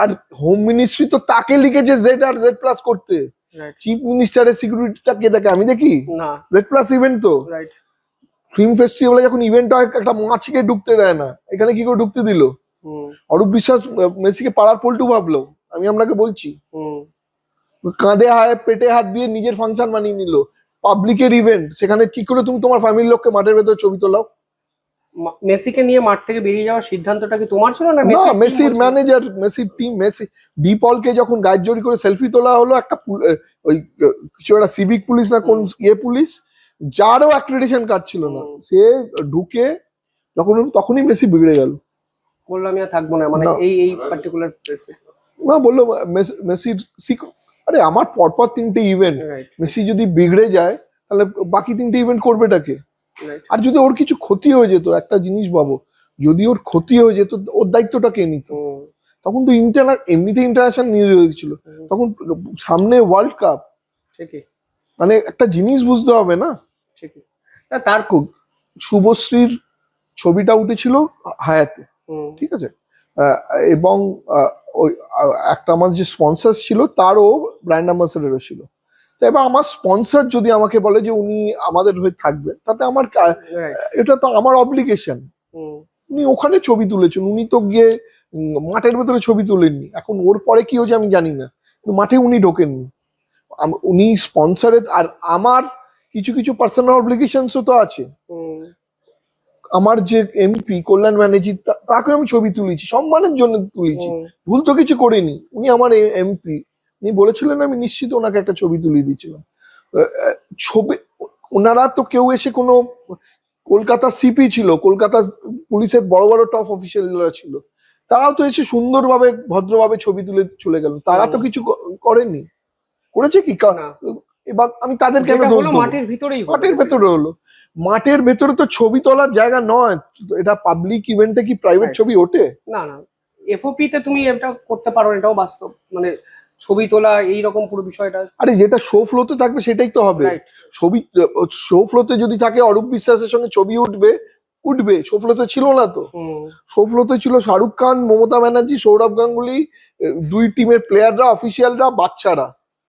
আর home ministry তো তাকে লিখেছে জেড আর জেড প্লাস করতে। চিফ মিনিস্টারের সিকিউরিটিটা কে দেখে? আমি দেখি না। জেড প্লাস ইভেন্ট তো। ফিল্ম ফেস্টিভ্যালে যখন ইভেন্ট হয় একটা মাছিকে ঢুকতে দেয় না, এখানে কি করে ঢুকতে দিল? অরূপ বিশ্বাস মেসিকে পাড়ার পল্টু ভাবলো, আমি আপনাকে বলছি। কাঁধে পেটে হাত দিয়ে নিজের ফাংশন বানিয়ে নিল, পাবলিকের ইভেন্ট, সেখানে কি করে তুমি তোমার ফ্যামিলির লোককে মাঠের ভেতরে ছবি তোলাও? মেসিকে নিয়ে মাঠ থেকে বেরিয়ে যাওয়ার সিদ্ধান্তটা কি তোমার ছিল না মেসির ম্যানেজার, মেসির টিম, মেসি ডিপলকে যখন গায়ের জড়ি করে সেলফি তোলা হলো একটা ওই কিছু একটা সিভিক পুলিশ না কোন পুলিশ, যারও অ্যাক্রেডিটেশন কার্ড ছিল না, সে ঢুকে তখনই মেসি বিগড়ে গেল। বললো আমি আর থাকবো না, মানে এই পার্টিকুলার প্লেসে না, বললো মেসির আরে আমার পরপর 3টে ইভেন্ট, মেসি যদি বিগড়ে যায় তাহলে বাকি 3টে ইভেন্ট করবেটাকে? আর যদি ওর কিছু ক্ষতি হয়ে যেত, একটা জিনিস ভাবো, যদি ওর ক্ষতি হয়ে যেত ওর দায়িত্বটা কে নিত? তখন তো এমনিতে ইন্টারন্যাশনাল নিউজ হয়ে গেছিল, তখন সামনে ওয়ার্ল্ড কাপ, মানে একটা জিনিস বুঝতে হবে না। তার শুভশ্রীর ছবিটা উঠেছিল হায়াতে, ঠিক আছে, এবং একটা আমার যে স্পন্সর ছিল তারও ব্র্যান্ড অ্যাম্বাসেডারও ছিল। তো এবার আমার স্পন্সর যদি আমাকে বলে যে উনি আমাদের হয়ে থাকবে, তাতে আমার এটা তো আমার অব্লিগেশন। উনি ওখানে ছবি তুলেছেন, উনি তো গিয়ে মাঠের ভেতরে ছবি তুলেননি। এখন ওর পরে কি হয়েছে আমি জানি না, কিন্তু মাঠে উনি ঢোকেননি, উনি স্পন্সরের। আর আমার কিছু কিছু পার্সোনাল অব্লিগেশনসও তো আছে। আমার যে এমপি কল্যাণ ব্যানার্জি, তাকে আমি ছবি তুলেছি, সম্মানের জন্য তুলেছি, ভুল তো কিছু করিনি। উনি আমার এমপি, উনি বলেছিলেন, আমি নিশ্চিত ওনাকে একটা ছবি তুলিয়ে দিয়েছিলাম। ছবি ওনারা তো কেউ এসে কোনো, কলকাতা সিপি ছিল, কলকাতা পুলিশের বড় বড় টপ অফিসিয়ালরা ছিল, তারাও তো এসে সুন্দরভাবে ভদ্রভাবে ছবি তুলে চলে গেল। তারা তো কিছু করেনি, করেছে কি? এবার আমি তাদের কেন দোষ দেব? মাঠের ভেতরে হলো, মাঠের ভেতরে তো ছবি তোলার জায়গা নয় এটা। পাবলিক ইভেন্টে কি প্রাইভেট ছবি ওঠে? না না, এফওপি তে তুমি এটা করতে পারো, এটাও বাস্তব, মানে ছবি তোলা এইরকম পুরো বিষয়টা। আরে যেটা শো ফ্লোতে থাকবে সেটাই তো হবে। ছবি শো ফ্লোতে যদি থাকে অরূপ বিশ্বাসের সঙ্গে ছবি উঠবে, শো ফ্লোতে ছিল না তো। শো ফ্লোতে ছিল শাহরুখ খান, মমতা ব্যানার্জি, সৌরভ গাঙ্গুলি, দুই টিমের প্লেয়াররা, অফিসিয়ালরা, বাচ্চারা।